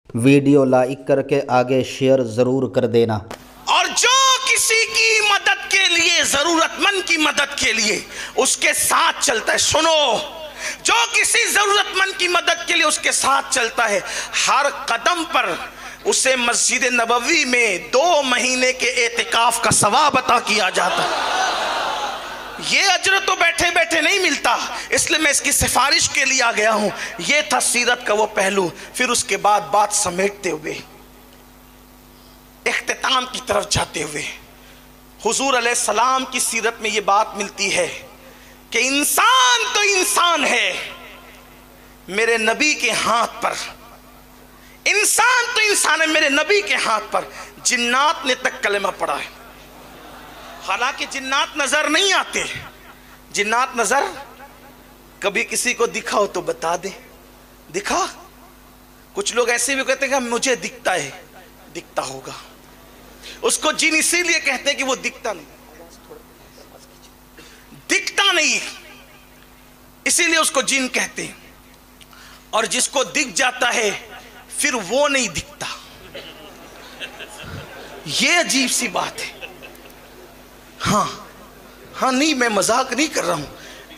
Video like करके आगे share ज़रूर कर देना। और जो किसी की मदद के लिए, ज़रूरतमंद की मदद के लिए उसके साथ चलता है, सुनो, जो किसी ज़रूरतमंद की मदद के लिए उसके साथ चलता है, हर कदम पर उसे मस्जिद नबवी में 2 महीने के एतिकाफ का सवाब अता किया जाता है। ये अजर तो बैठे बैठे नहीं मिलता, इसलिए मैं इसकी सिफारिश के लिए आ गया हूं। ये था सीरत का वो पहलू। फिर उसके बाद बात समेटते हुए इख्तिताम की तरफ जाते हुए हुजूर अलैहिस्सलाम की सीरत में ये बात मिलती है कि इंसान तो इंसान है मेरे नबी के हाथ पर, इंसान तो इंसान है मेरे नबी के हाथ पर। जिन्नात ने तक कलमा पढ़ा है, हालांकि जिन्नात नजर नहीं आते। जिन्नात नजर, कभी किसी को दिखा हो तो बता दे, दिखा? कुछ लोग ऐसे भी कहते हैं कि मुझे दिखता है, दिखता होगा। उसको जिन इसीलिए कहते हैं कि वो दिखता नहीं, दिखता नहीं, इसीलिए उसको जिन कहते हैं। और जिसको दिख जाता है फिर वो नहीं दिखता, ये अजीब सी बात है। हाँ, नहीं, मैं मजाक नहीं कर रहा हूं।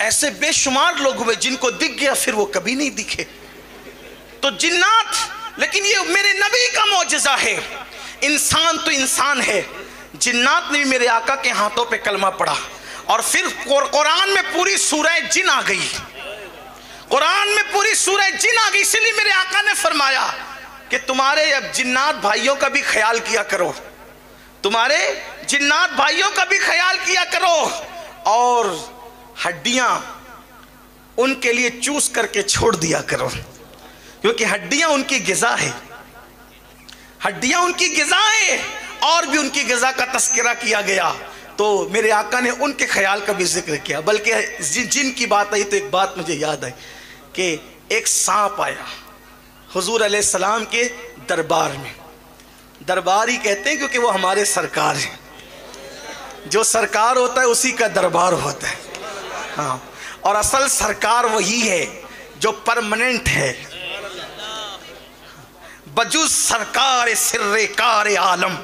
ऐसे बेशुमार लोग हुए जिनको दिख गया फिर वो कभी नहीं दिखे। तो जिन्नात, लेकिन ये मेरे नबी का मौजज़ा है। इंसान तो इंसान है। जिन्नात ने भी मेरे आका के हाथों पे कलमा पढ़ा। और फिर कुरान में पूरी सूरह जिन आ गई, कुरान में पूरी सूरह जिन आ गई। इसलिए मेरे आका ने फरमाया कि तुम्हारे अब जिन्नात भाइयों का भी ख्याल किया करो, तुम्हारे जिन्नात भाइयों का भी ख्याल किया करो, और हड्डियां उनके लिए चूस करके छोड़ दिया करो, क्योंकि हड्डियां उनकी गिज़ा है, हड्डियां उनकी गिज़ा है। और भी उनकी गिज़ा का तस्करा किया गया तो मेरे आका ने उनके ख्याल का भी जिक्र किया। बल्कि जिन की बात आई तो एक बात मुझे याद आई कि एक सांप आया हुजूर अलैहिस्सलाम के दरबार में। दरबार ही कहते हैं क्योंकि वो हमारे सरकार हैं। जो सरकार होता है उसी का दरबार होता है। हाँ, और असल सरकार वही है जो परमानेंट है। बजुज सरकार सिर्रे कार आलम,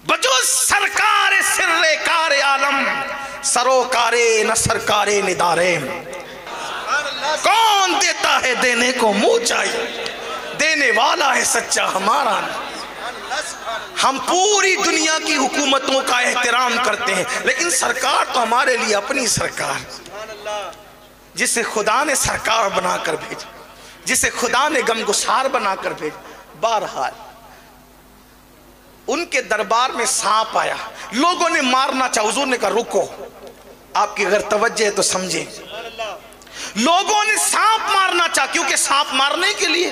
बजुज सरकार सिर्रे कार आलम, सरोकारे न सरकारे निदारे। कौन देता है देने को मुंह चाहिए, देने वाला है सच्चा हमारा। हम पूरी दुनिया की हुकूमतों का एहतराम करते हैं, लेकिन सरकार तो हमारे लिए अपनी सरकार, जिसे खुदा ने सरकार बनाकर भेजा, जिसे खुदा ने गमगुसार बनाकर भेजा। बहरहाल उनके दरबार में सांप आया, लोगों ने मारना चाहा। हुजूर ने कहा रुको, आपकी अगर तवज्जो है तो समझे। लोगों ने सांप मारना चाहा, क्योंकि सांप मारने के लिए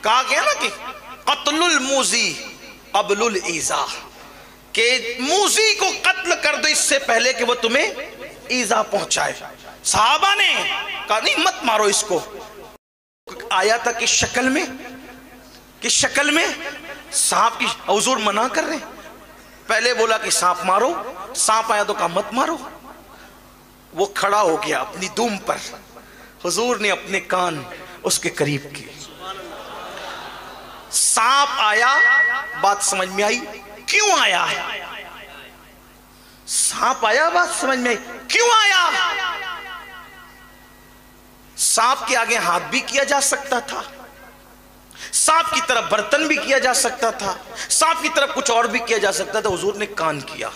कहा गया ना कि कत्लुल मूजी अबलुल ईजा, के मूजी को कत्ल कर दो इससे पहले कि वो तुम्हें ईजा पहुंचाए। सहाबा ने कहा नहीं, मत मारो इसको। आया था कि शक्ल में सांप की, हुजूर मना कर रहे। पहले बोला कि सांप मारो, सांप आया तो कहा मत मारो। वो खड़ा हो गया अपनी दुम पर, हुजूर ने अपने कान उसके करीब किए। सांप आया, बात समझ में आई क्यों आया है। सांप आया, बात समझ में आई क्यों आया। सांप के आगे हाथ भी किया जा सकता था, सांप की तरफ बर्तन भी किया जा सकता था, सांप की तरफ कुछ और भी किया जा सकता था। हुजूर ने कान किया।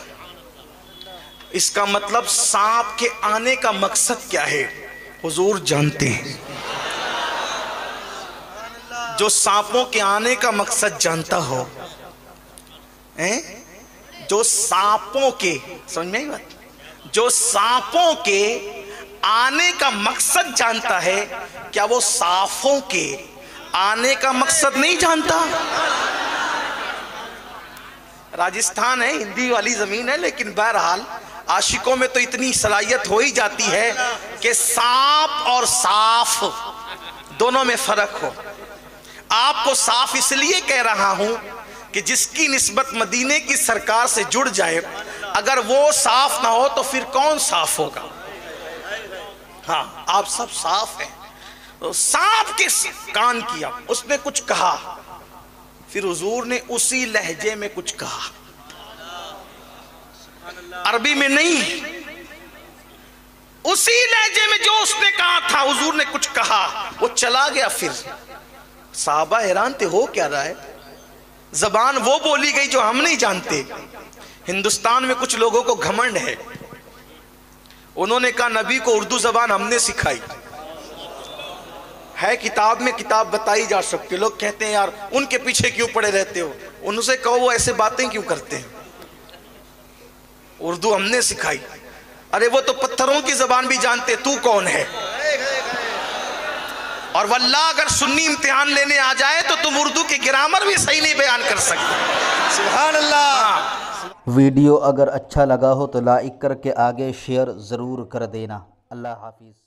इसका मतलब सांप के आने का मकसद क्या है हुजूर जानते हैं। जो सांपों के आने का मकसद जानता हो, जो सांपों के, समझ में आई बात, जो सांपों के आने का मकसद जानता है, क्या वो साफों के आने का मकसद नहीं जानता। राजस्थान है, हिंदी वाली जमीन है, लेकिन बहरहाल आशिकों में तो इतनी सलाहियत हो ही जाती है कि सांप और साफ दोनों में फर्क हो। आपको साफ इसलिए कह रहा हूं कि जिसकी निस्बत मदीने की सरकार से जुड़ जाए, अगर वो साफ ना हो तो फिर कौन साफ होगा। हाँ, आप सब साफ हैं, तो सांप के कान किया, उसने कुछ कहा, फिर हुजूर ने उसी लहजे में कुछ कहा, अरबी में नहीं, उसी लहजे में जो उसने कहा था हुजूर ने कुछ कहा, वो चला गया। फिर साहबा हैरान थे, हो क्या रहा है, जबान वो बोली गई जो हम नहीं जानते। हिंदुस्तान में कुछ लोगों को घमंड है, उन्होंने कहा नबी को उर्दू जबान हमने सिखाई है, किताब में किताब बताई जा सकती। लोग कहते हैं यार उनके पीछे क्यों पड़े रहते हो, उनसे कहो वो ऐसे बातें क्यों करते हैं, उर्दू हमने सिखाई। अरे वो तो पत्थरों की जबान भी जानते, तू कौन है। और वल्लाह अगर सुन्नी इम्तिहान लेने आ जाए तो तुम उर्दू की ग्रामर भी सही नहीं बयान कर सकते। सुभान अल्लाह। वीडियो अगर अच्छा लगा हो तो लाइक करके आगे शेयर ज़रूर कर देना। अल्लाह हाफिज़।